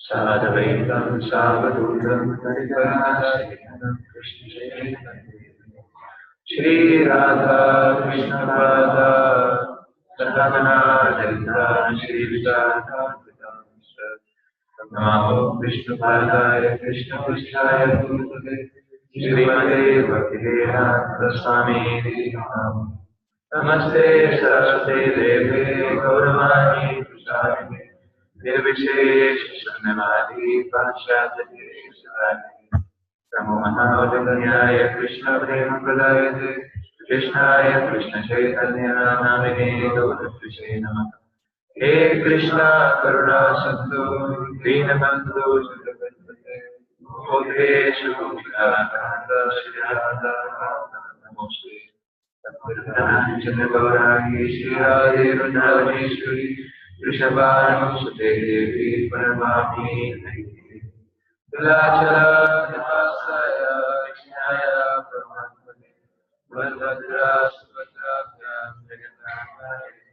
Sadavaitam Savadutam Pariparasayanam Krishna Shri Radha Krishna Pada Sadhana Dalita Shri Vijata Namo Krishna Padaya Krishna Prishthaya Bhutale Srimate Bhaktivedanta Swami Namaste Saraswate Deve Gauravani Prasarine Nirvishesh Shunyavadi Paschatya Sarani Namo Mahavadanyaya Krishna Prema Pradayate Krishnaya Krishna Chaitanya Namine Gaurakrishne Namaha He Krishna Karuna Sindhu Dinabandhu Jagapate Bhuteshu Vinakanda Shri Radha Namaste Gauragi Shri Radhe Vrindavameshwari Vrishabhanam Sute Devi Paramami Tulachala Nivasaya Krishnaya Paramatmane Balbhadra Subhadra Jagannathaya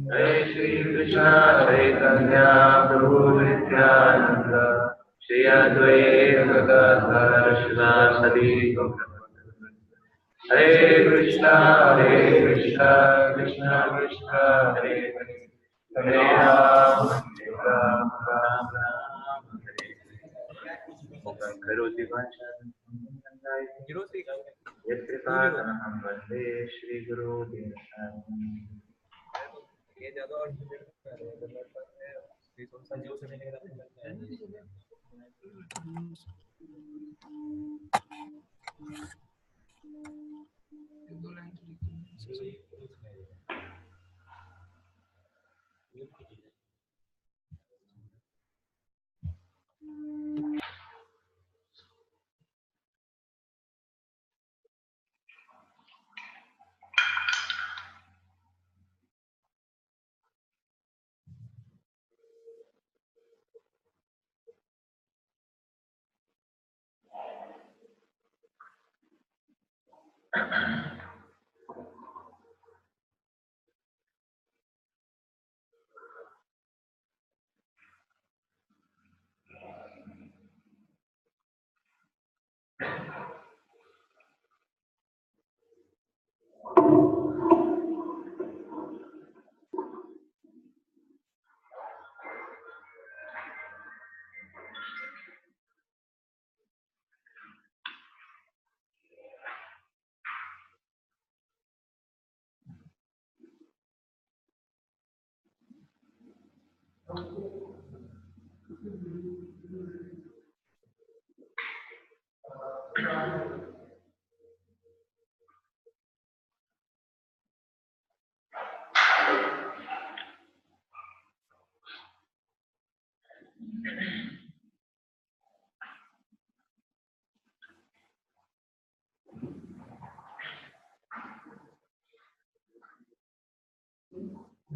Hare Shri Krishna Chaitanya Prabhu Nityananda Shri Advaita Gadadhara Shivasadi Hare Krishna Krishna Krishna Hare Hare Hare Ram Ram Ram Hare Karoti Vacharam Yatripadanam Vande Shri Guru Dinasam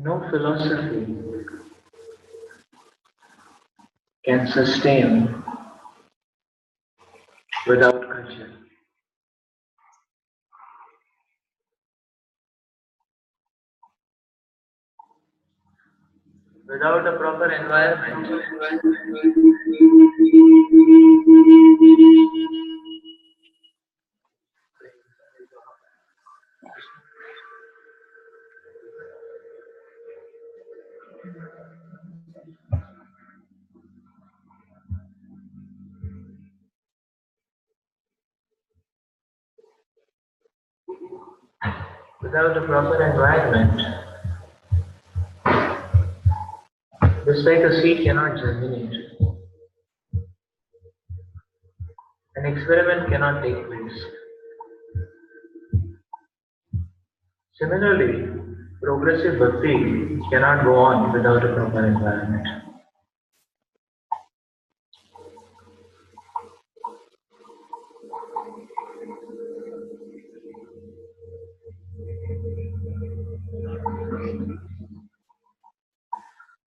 No philosophy can sustain without culture. Without a proper environment, just like a seed cannot germinate, an experiment cannot take place. Similarly, progressive bhakti cannot go on without a proper environment.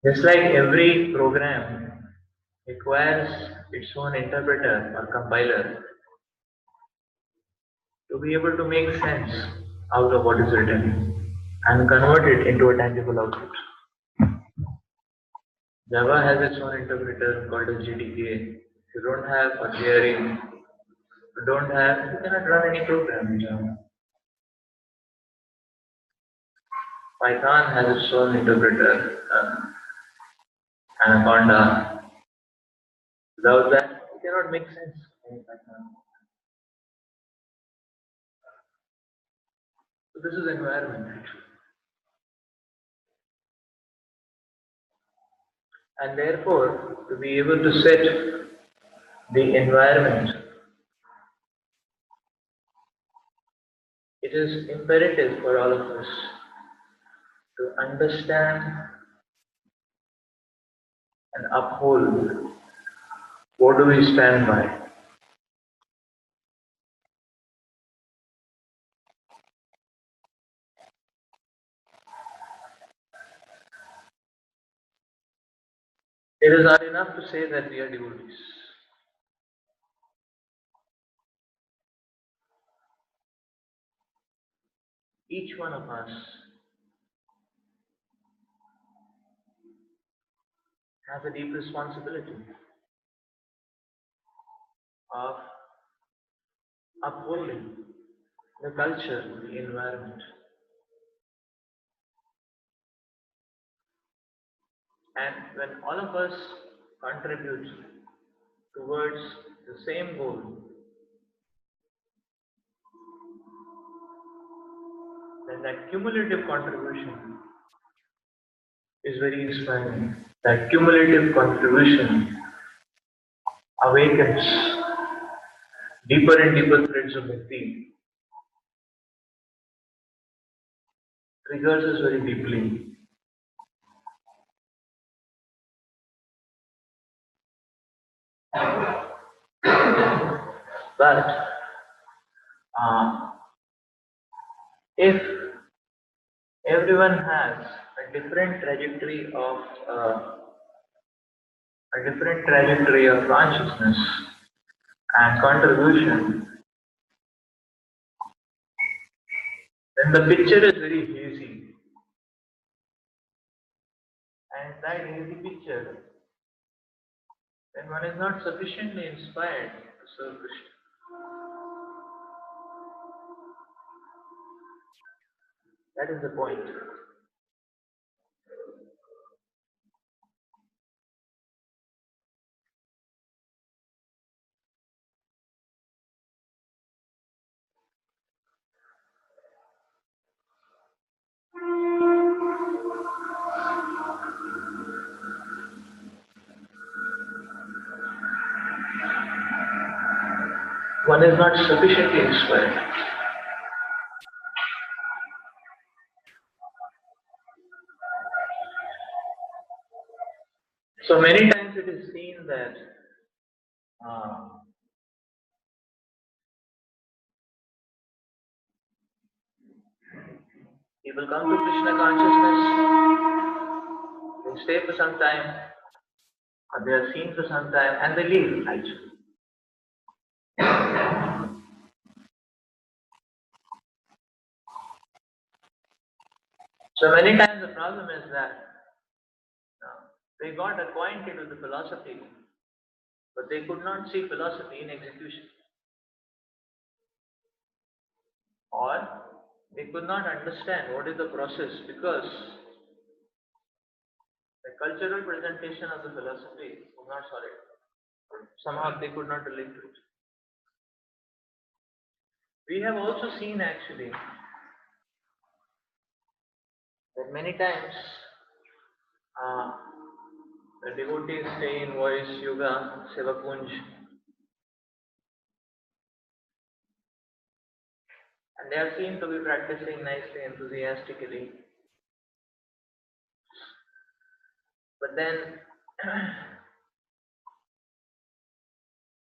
Just like every program, it requires its own interpreter or compiler to be able to make sense out of what is written and convert it into a tangible output. Java has its own interpreter called a GTK. If you don't have a theory, you cannot run any program in Java. Python has its own interpreter, Anaconda. Without that, it cannot make sense in Python. So this is environment actually. And therefore, to be able to set the environment, it is imperative for all of us to understand and uphold what do we stand by. It is not enough to say that we are devotees. Each one of us has a deep responsibility of upholding the culture, the environment. And when all of us contribute towards the same goal, then that cumulative contribution is very inspiring. That cumulative contribution awakens deeper and deeper threads of bhakti, triggers us very deeply. But if everyone has uh, a different trajectory of consciousness and contribution, then the picture is very hazy. And that hazy picture, then one is not sufficiently inspired to serve Krishna. That is the point. One is not sufficiently inspired. So many times it is seen that uh, people come to Krishna consciousness, they stay for some time, or they are seen for some time, and they leave actually. So many times the problem is that they got acquainted with the philosophy, but they could not see philosophy in execution. Or they could not understand what is the process because the cultural presentation of the philosophy was not solid. Somehow they could not relate to it. We have also seen actually that many times the devotees stay in voice, yoga, sevakunj, and they are seen to be practicing nicely, enthusiastically. But then,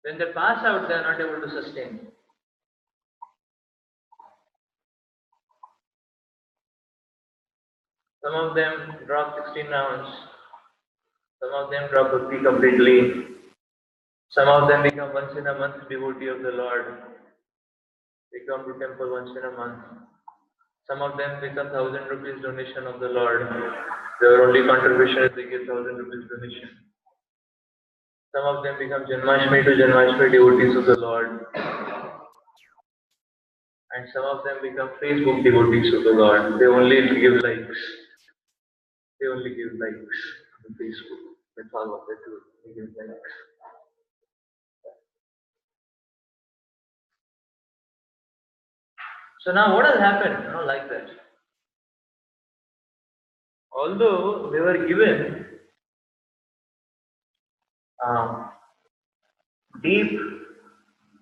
when they pass out, they are not able to sustain. Some of them drop 16 rounds, some of them drop bhakti completely, Some of them become once in a month devotee of the Lord. They come to temple once in a month. Some of them become 1,000 rupees donation of the Lord. Their only contribution is they give 1,000 rupees donation. Some of them become Janmashtami to Janmashtami devotees of the Lord. And some of them become Facebook devotees of the Lord. They only give likes. They only give likes on Facebook. That's all what they do. They give likes. So now what has happened? Like that. Although they were given um, deep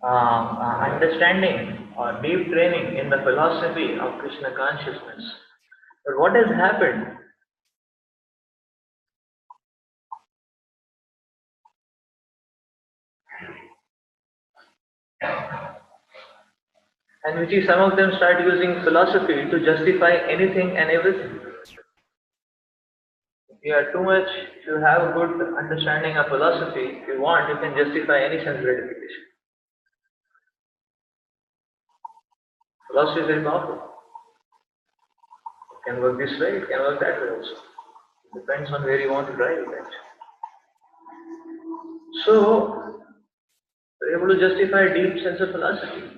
understanding or deep training in the philosophy of Krishna consciousness, but what has happened? And you see, some of them start using philosophy to justify anything and everything. If you are too much, if you have a good understanding of philosophy, if you want, you can justify any sense gratification. Philosophy is very powerful. It can work this way, it can work that way also. It depends on where you want to drive it. So, you're able to justify a deep sense of philosophy.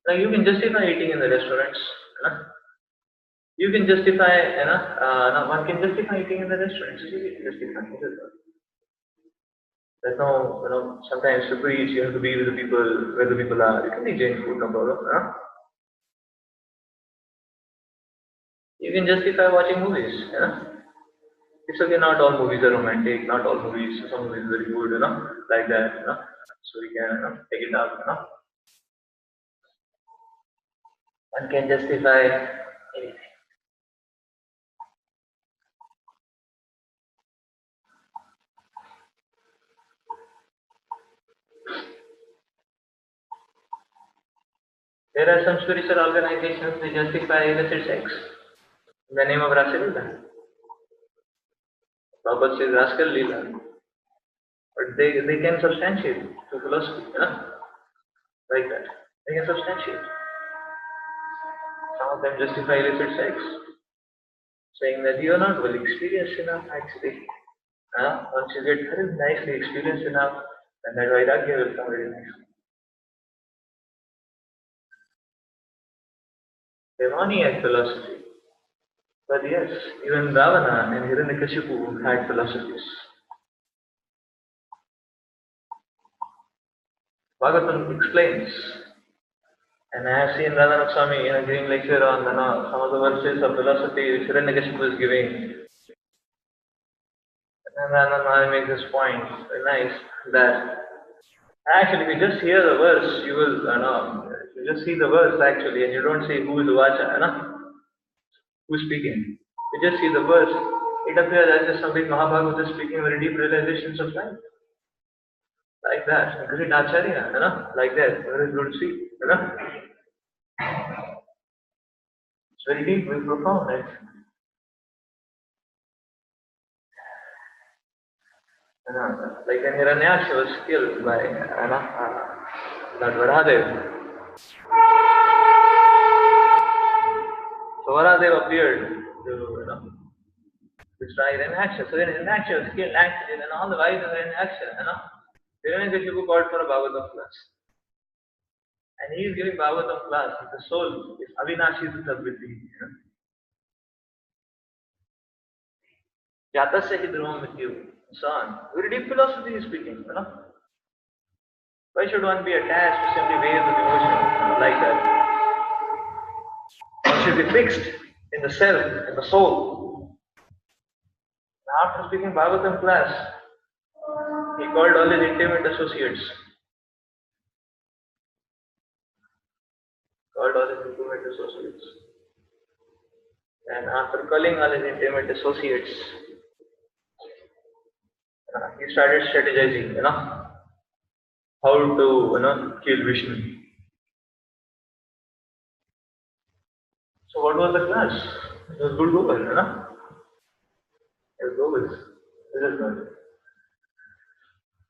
Like you can justify eating in the restaurants. You can justify, one can justify eating in the restaurants. You can justify it. There's no, sometimes to preach, you have to be with the people where the people are. You can eat Jain food, no problem. You can justify watching movies. It's okay, not all movies are romantic, not all movies, some movies are very good, like that, So we can, take it up. One can justify anything. There are some spiritual organizations that justify illicit sex in the name of Rasa Leela. Prabhupada says Rascal Leela. But they can substantiate through philosophy, like that. They can substantiate. Some of them justify illicit sex, saying that you are not well experienced enough actually. Once you get very nicely experienced enough, then that Vairagya will come very nicely. Demoniac philosophy. But yes, even Ravana and Hiranyakashipu had philosophies. Bhagavatam explains, and I have seen Radhanath Swami giving lecture on some of the verses of philosophy which Hiranyakashipu is giving. And Radhanath makes this point, very nice, that actually if you just hear the verse, you will, you just see the verse actually, and you don't see who is Vacha, who's speaking. You just see the verse. It appears as if somebody Mahabharata is speaking very deep realizations of life. Like that. Great Acharya, like that. Very good to see, It's very deep, very profound, right? Like when Hiranyaksha was killed by Lord Varadev. So Varadev appeared to destroy Hiranyaksha. So when Hiranyaksha was killed, actually, then all the wives of Hiranyaksha, Hiranyakashipu called for a Bhagavatam class. And he is giving Bhagavatam class. The soul is Avinashi Sutavritti. Jatasya hi dhruvam mrityu. So on. Very deep philosophy is speaking, Why should one be attached to simply waves of emotion like that? One should be fixed in the self, in the soul. After speaking Bhagavatam class, he called all his intimate associates. And after calling all his intimate associates, he started strategizing, how to, kill Vishnu. So what was the class? It was good Google, It was Google.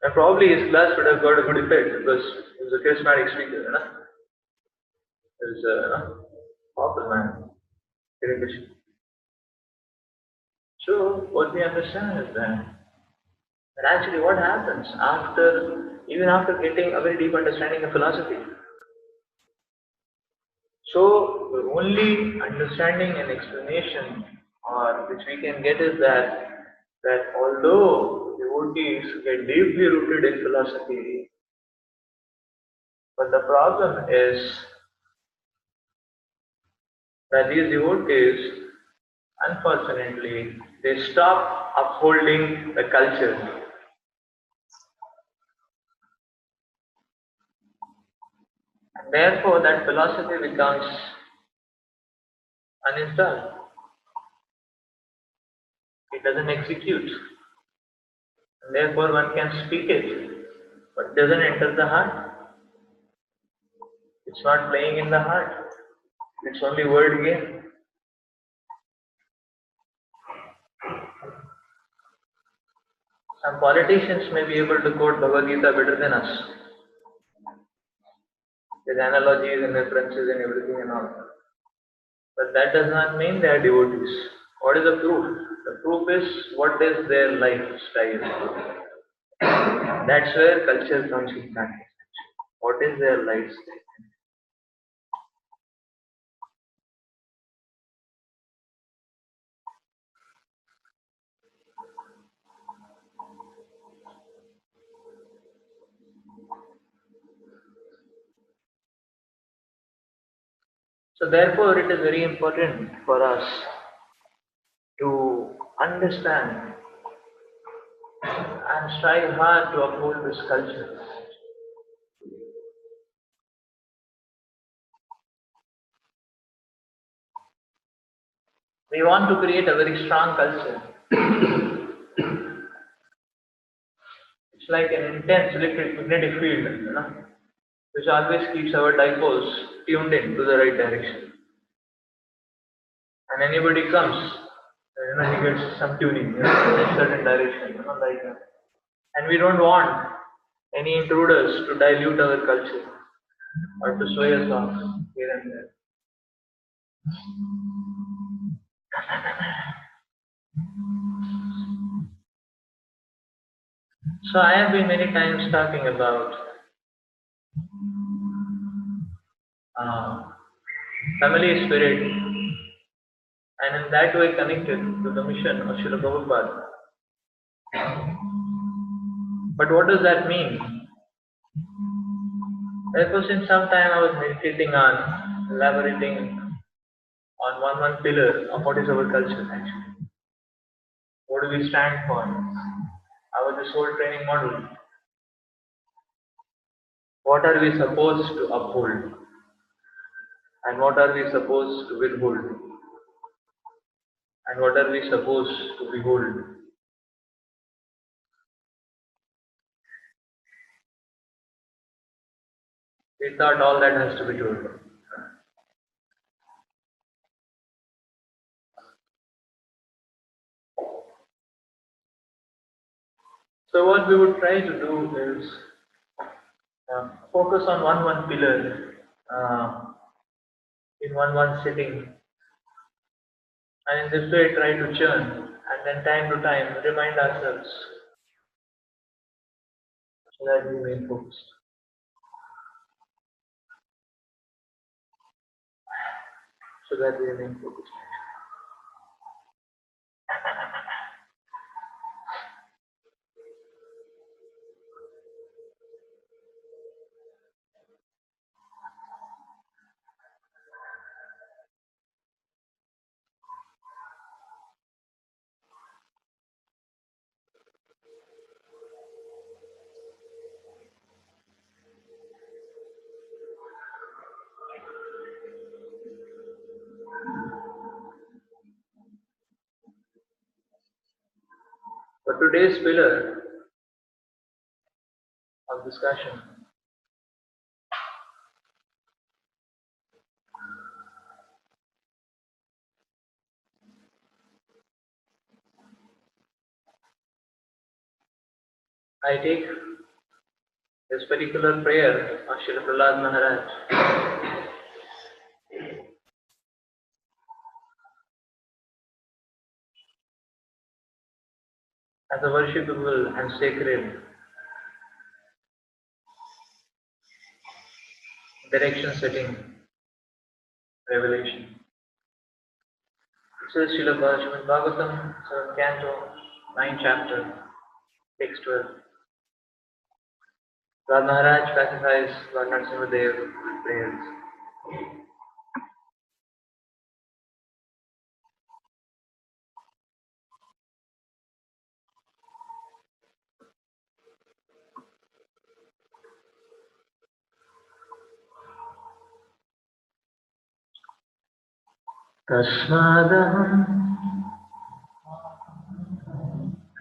And probably his class would have got a good effect because he was a charismatic speaker, you know? He was a powerful man. Very good. So what we understand is that actually what happens after, even after getting a very deep understanding of philosophy. So the only understanding and explanation or which we can get is that although devotees get deeply rooted in philosophy, but the problem is that these devotees, unfortunately, they stop upholding the culture. And therefore, that philosophy becomes uninstalled. It doesn't execute. And therefore, one can speak it, but it doesn't enter the heart. It's not playing in the heart. It's only word game. Some politicians may be able to quote Bhagavad Gita better than us, with analogies and references and everything and all. But that does not mean they are devotees. What is the proof? The proof is what is their lifestyle. That's where culture comes in practice. What is their lifestyle? So therefore, it is very important for us to understand and strive hard to uphold this culture. We want to create a very strong culture. It's like an intense electric magnetic field, which always keeps our dipoles tuned in to the right direction. And anybody comes, he gets some tuning, in a certain direction, like that. And we don't want any intruders to dilute our culture or to sway us off here and there. So I have been many times talking about uh, family spirit, and in that way connected to the mission of Srila Prabhupada. But what does that mean? Therefore, since some time I was meditating on, elaborating on one pillar of what is our culture actually. What do we stand for? Our this whole training model. What are we supposed to uphold? And what are we supposed to withhold? And what are we supposed to behold? We thought all that has to be told. So what we would try to do is focus on one pillar in one sitting, and in this way try to churn, and then time to time remind ourselves so that we remain focused. So that we remain focused. For today's pillar of discussion, I take This particular prayer of Srila Prahlad Maharaj, as a worshipable and sacred direction setting revelation. This is Srila Bhagavad Bhagavatam, 7th Canto, 9th chapter, text 12. Lord Maharaj classifies Lord Narasimhadev prayers. तस्मादहं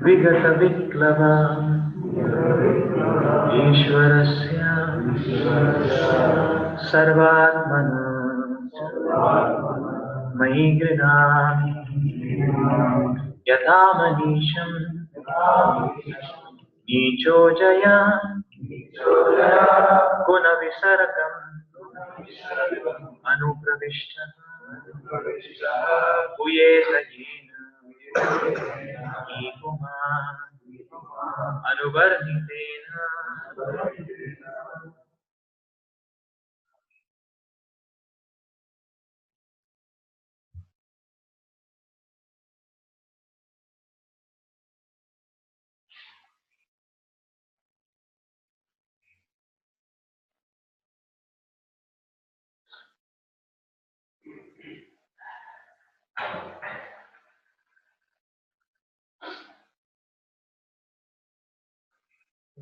विगतविप्लवा ईश्वरस्य सर्वात्मना मयि गृह्णामि यथा मनीषं नीचो जया गुणविसर्गम् अनुप्रविष्टः भूयेत येन ईपुमान् अनुवर्धितेन.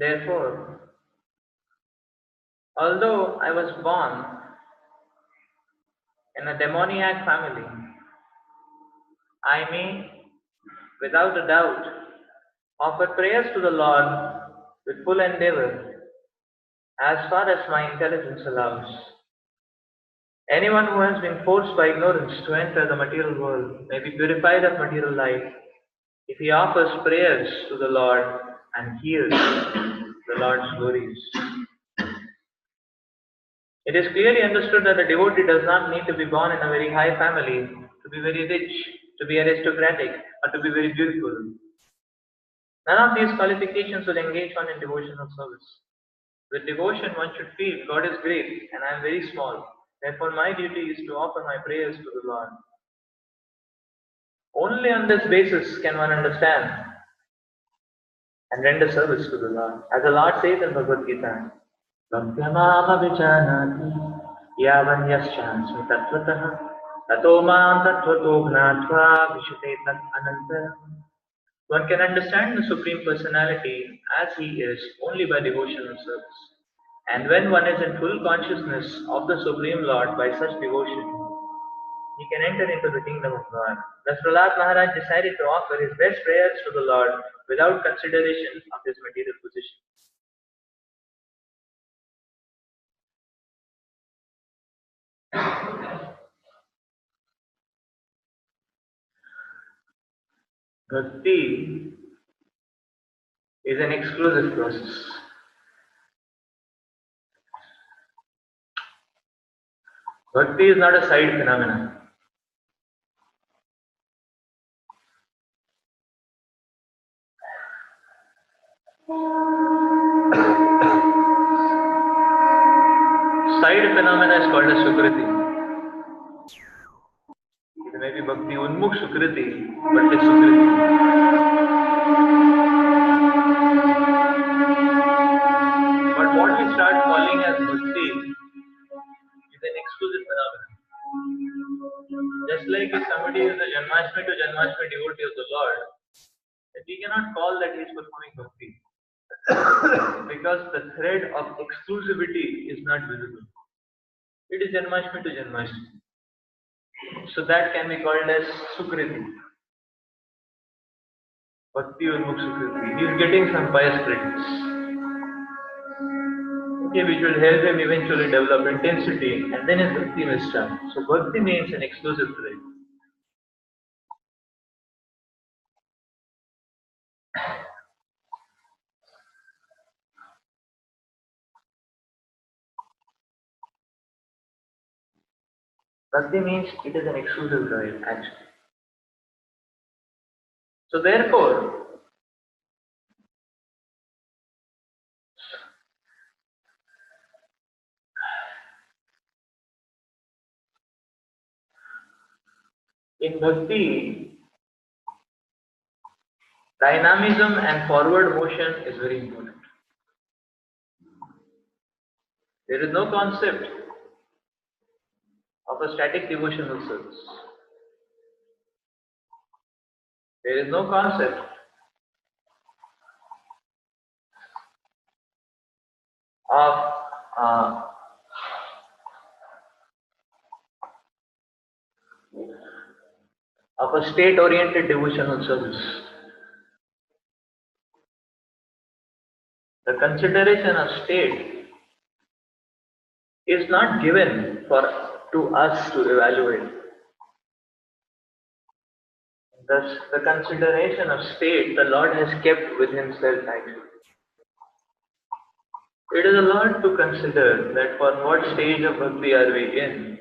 Therefore, although I was born in a demoniac family, I may, without a doubt, offer prayers to the Lord with full endeavor as far as my intelligence allows. Anyone who has been forced by ignorance to enter the material world may be purified of material life if he offers prayers to the Lord and hears the Lord's glories. It is clearly understood that the devotee does not need to be born in a very high family, to be very rich, to be aristocratic, or to be very beautiful. None of these qualifications will engage one in devotional service. With devotion, one should feel God is great and I am very small. Therefore, my duty is to offer my prayers to the Lord. Only on this basis can one understand and render service to the Lord. As the Lord says in Bhagavad Gita, Bhaktyamama vijanati yavanyaschansmi tattvataha tato mam tattvato gnatva vishate tat ananta. One can understand the Supreme Personality as He is only by devotional service. And when one is in full consciousness of the Supreme Lord by such devotion, he can enter into the kingdom of God. Thus Prahlad Maharaj decided to offer his best prayers to the Lord without consideration of his material position. Bhakti is an exclusive process. Bhakti is not a side phenomenon. Side phenomena is called as Sukriti. It may be Bhakti Unmukh Sukriti, but it's Sukriti. But what we start calling as Bhakti is an exclusive phenomenon. Just like if somebody is a Janmashtami to Janmashtami devotee of the Lord, then we cannot call that he is performing Bhakti. Because the thread of exclusivity is not visible. It is Janmashtami to Janmashtami. So that can be called as Sukriti. Bhakti Unmukh Sukriti. He is getting some pious credits. Okay, which will help him eventually develop intensity and then his Bhakti may start. So Bhakti means an exclusive thread. Bhakti means it is an exclusive drive, actually. So therefore, in Bhakti, dynamism and forward motion is very important. There is no concept of a static devotional service. There is no concept of uh, of a state-oriented devotional service. The consideration of state is not given for to us to evaluate. Thus, the consideration of state the Lord has kept with Himself actually. It is a lot to consider that for what stage of bhakti are we in.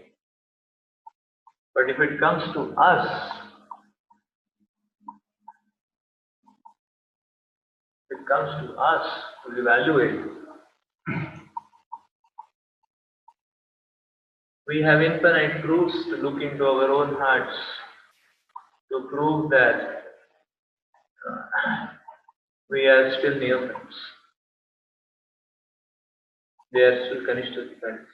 But if it comes to us, it comes to us to evaluate. We have infinite proofs to look into our own hearts to prove that we are still neophytes. They are still Kanishta friends.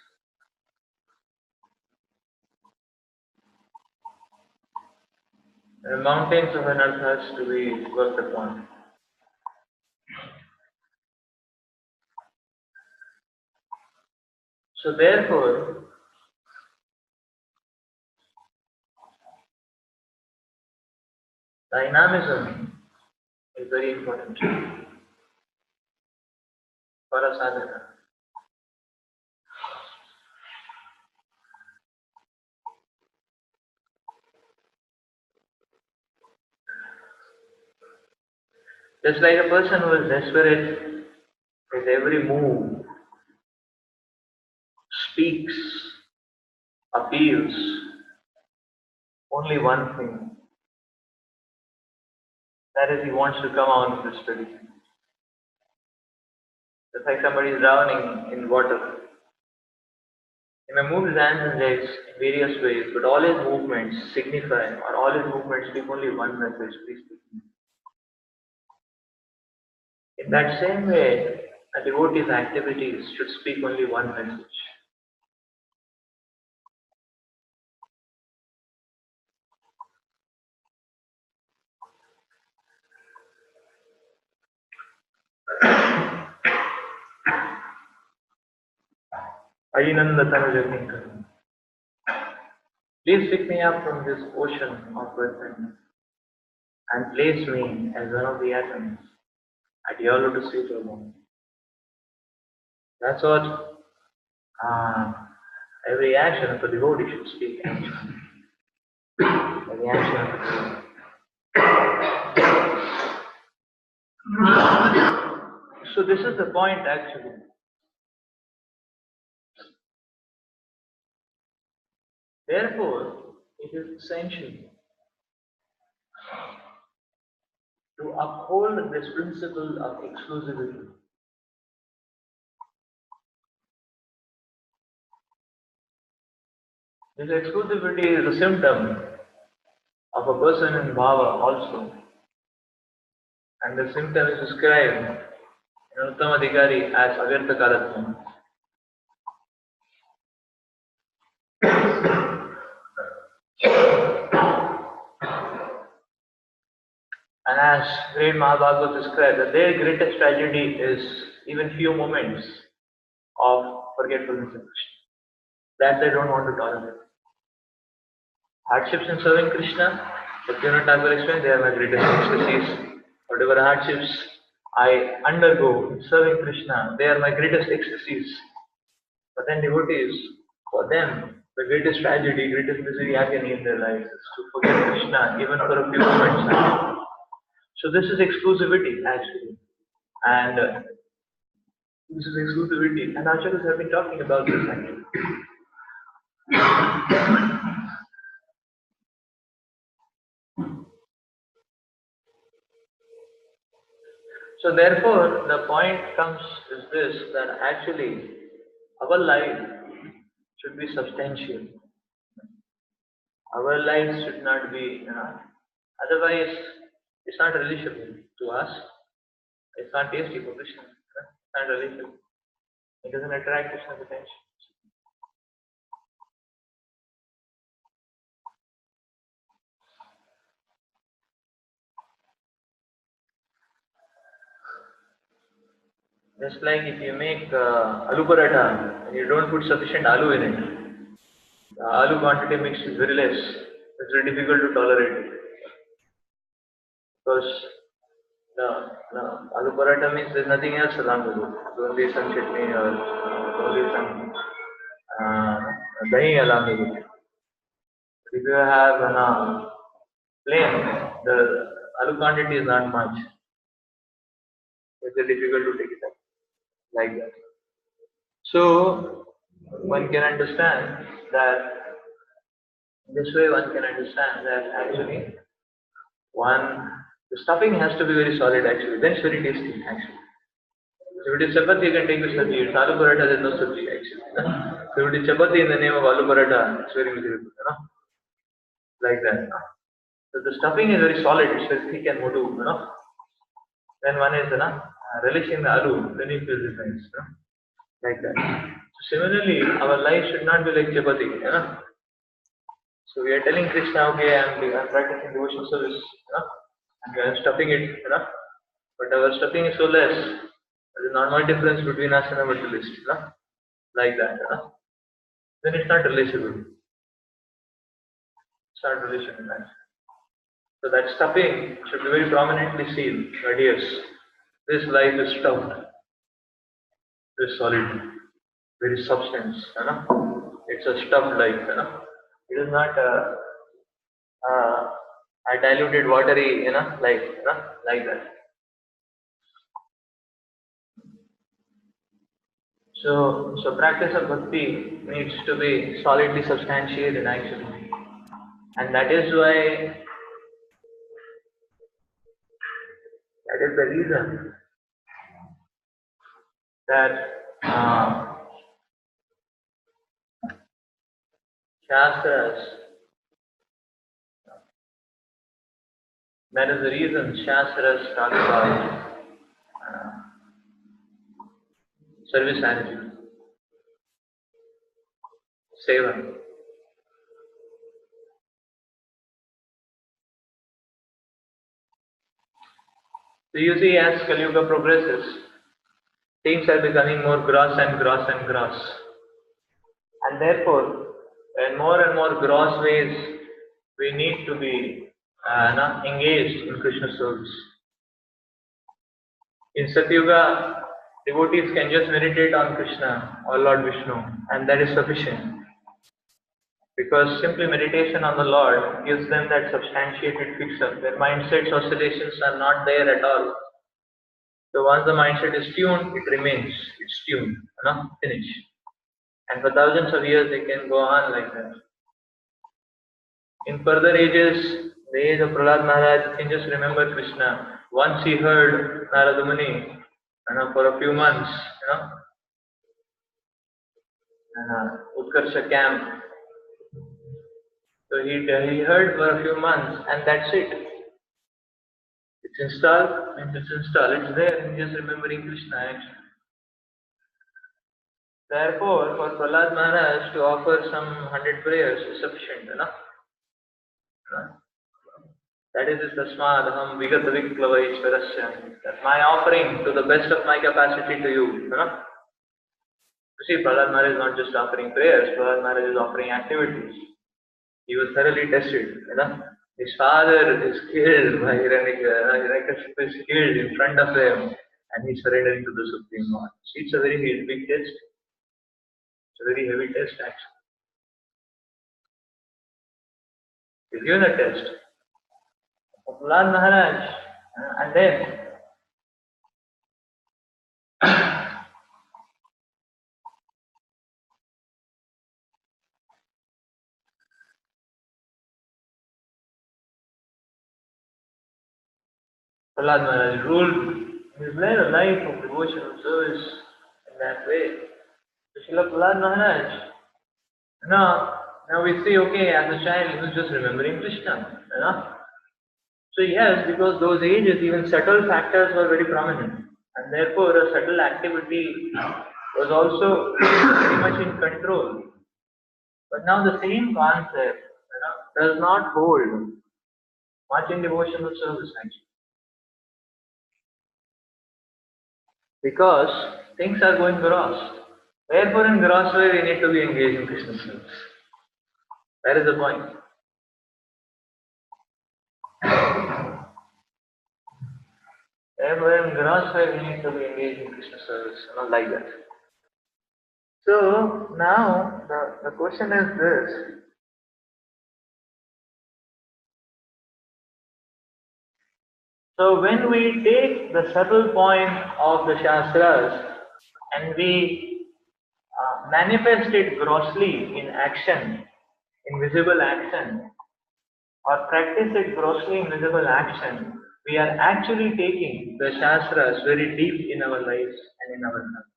The mountains of an earth has to be worked upon. So therefore, dynamism is very important for a sadhana. Just like a person who is desperate with every move, speaks, appeals, only one thing. That is, he wants to come out of this predicament. Just like somebody is drowning in water. He may move his hands and legs in various ways, but all his movements signify, or all his movements speak only one message, please speak me. In that same way, a devotee's activities should speak only one message. Ayinanda Tanujakinkar. Please pick me up from this ocean of birth and place me as one of the atoms at your lotus feet alone. That's what every action of a devotee should speak actually. Every action of a devotee. So this is the point actually. Therefore, it is essential to uphold this principle of exclusivity. This exclusivity is a symptom of a person in bhava also. And the symptom is described in Uttama Adhikari as avyartha kalatvam. And as great Mahabhagavata described, that their greatest tragedy is even few moments of forgetfulness of Krishna. That they don't want to tolerate. Hardships in serving Krishna, Bhaktivinoda Thakur explained, they are my greatest ecstasies. Whatever hardships I undergo in serving Krishna, they are my greatest ecstasies. But then devotees, for them, the greatest tragedy, greatest misery, agony in their lives is to forget Krishna even for a few moments. So this is exclusivity actually. And this is exclusivity. And acharyas have been talking about this actually. So therefore, the point comes is this, that actually our life should be substantial. Our life should not be, otherwise it's not relishable to us. It's not tasty for Krishna. It's not relishable. It doesn't attract Krishna's attention. Just like if you make aloo paratha and you don't put sufficient aloo in it, the aloo quantity mix is very less. It's very difficult to tolerate because no, no, aloo paratha means there's nothing else along with it. Only some chutney or only some uh, dahi along with it. If you have plain, the aloo quantity is not much. It's very difficult to take it up like that. So one can understand that this way one can understand that actually one the stuffing has to be very solid actually. Then it's very tasty actually. If it is chapati, you can take the sabji. It's aloo paratha, there's no sabji actually. So if it is chapati in the name of aloo paratha, it's very miserable, like that. So the stuffing is very solid, it's very thick and modu. Then one is relishing the aloo, then you feel difference, like that. So similarly, our life should not be like chapati. So we are telling Krishna, okay, I'm practicing devotional service, and we are stuffing it, but our stuffing is so less. There is normal difference between us and a materialist, like that. Then it's not relatable. It's not relatable. So that stuffing should be very prominently seen. That yes, this life is stuffed, very solid, very substance. It's a stuffed life. It is not a diluted watery, like that. So practice of bhakti needs to be solidly substantiated actually, and that is the reason that shastras. That is the reason shastras talk about service attitude, seva. So you see, as Kali Yuga progresses, things are becoming more gross and gross and gross. And therefore, in more and more gross ways, we need to be engaged in Krishna service. In Satyuga, devotees can just meditate on Krishna or Lord Vishnu, and that is sufficient. Because simply meditation on the Lord gives them that substantiated fix-up. Their mindset's oscillations are not there at all. So once the mindset is tuned, it remains. It's tuned, finish. And for thousands of years, they can go on like that. In further ages, the age of Prahlad Maharaj, you can just remember Krishna. Once he heard Narada Muni, for a few months, Utkarsha camp. So he heard for a few months, and that's it. It's installed, means it's installed, it's there, and just remembering Krishna actually. Therefore, for Prahlad Maharaj to offer some 100 prayers is sufficient. That is Tasmadaham Vigata Viklava Ishvarasya. That my offering to the best of my capacity to you. You see, Prahlad Maharaj is not just offering prayers, Prahlad Maharaj is offering activities. He was thoroughly tested. His father is killed by Hiranyakashipu is killed in front of him, and he's surrendering to the Supreme Lord. See, it's a very big test. It's a very heavy test actually. He's given a test. Prahlad Maharaj, and then Prahlad Maharaj ruled He's led a life of devotional service in that way. So Srila Prahlad Maharaj, now we say, okay, as a child he was just remembering Krishna, So yes, because those ages even subtle factors were very prominent, and therefore a subtle activity was also very much in control. But now the same concept, does not hold much in devotional service actually, because things are going gross. Therefore, in gross way, we need to be engaged in Krishna service. That is the point. Therefore, in gross way, we need to be engaged in Krishna service, not like that. So now the question is this. So when we take the subtle point of the Shastras and we manifest it grossly in action, in visible action, or practice it grossly in visible action, we are actually taking the Shastras very deep in our lives and in our life.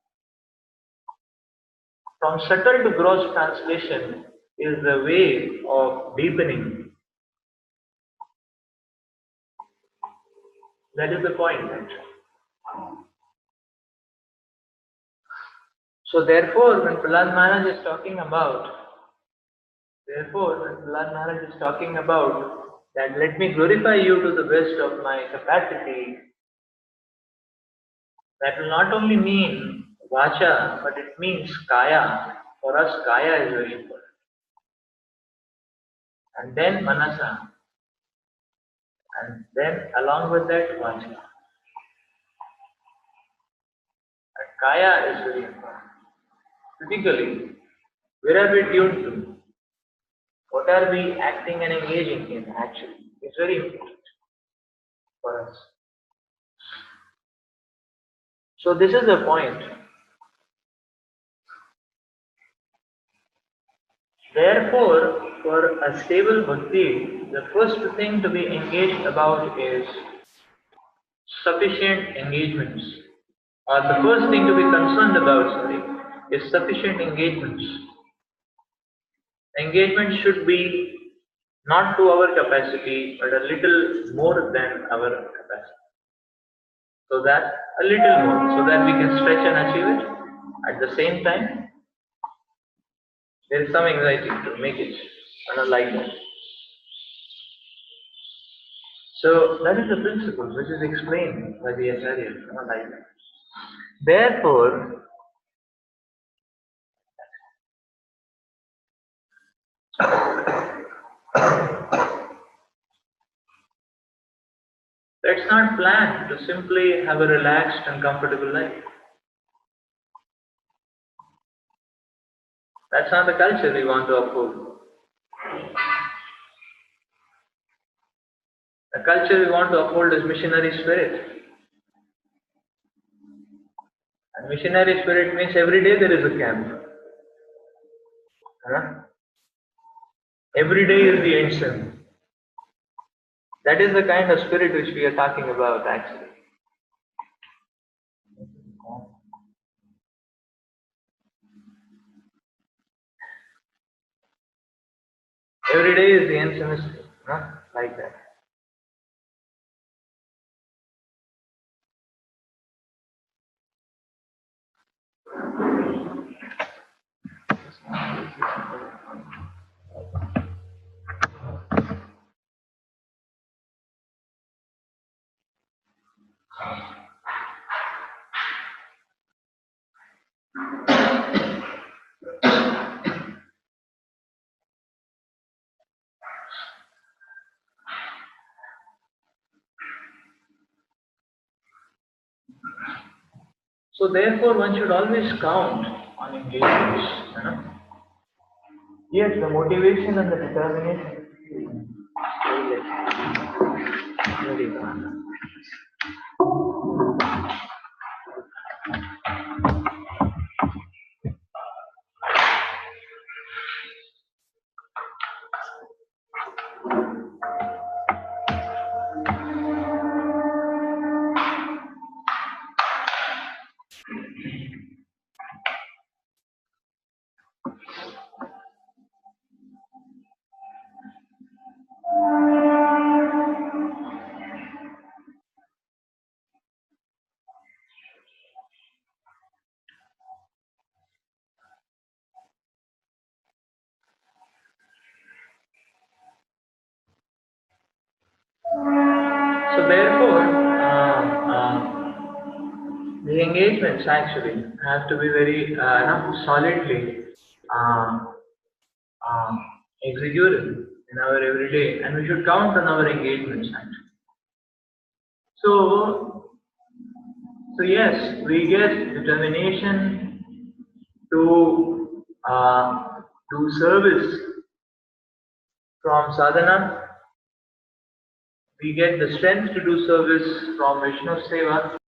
From subtle to gross translation is the way of deepening. That is the point, actually. So therefore, when Prahlad Maharaj is talking about, that let me glorify you to the best of my capacity, that will not only mean vacha, but it means kaya. For us, kaya is very important. And then manasa, and then along with that, vacha. And kaya is very important. Typically, where are we tuned to? What are we acting and engaging in actually? It's very important for us. So this is the point. Therefore, for a stable bhakti, the first thing to be engaged about is sufficient engagements. Or the first thing to be concerned about, is sufficient engagements. Engagement should be not to our capacity, but a little more than our capacity. So that a little more, so that we can stretch and achieve it. At the same time, there is some anxiety to make it like that. So that is the principle which is explained by the Acharya, like that. Therefore, let's not plan to simply have a relaxed and comfortable life. That's not the culture we want to uphold. The culture we want to uphold is missionary spirit. And missionary spirit means every day there is a camp. Every day is the ensign. That is the kind of spirit which we are talking about actually. Every day is the ensign, like that. So therefore, one should always count on engagements. Yes, the motivation and the determination. therefore, the engagements actually have to be very solidly uh, uh, executed in our everyday, and we should count on our engagements actually. So, so yes, we get determination to do service from sadhana. We get the strength to do service from Vishnu Seva,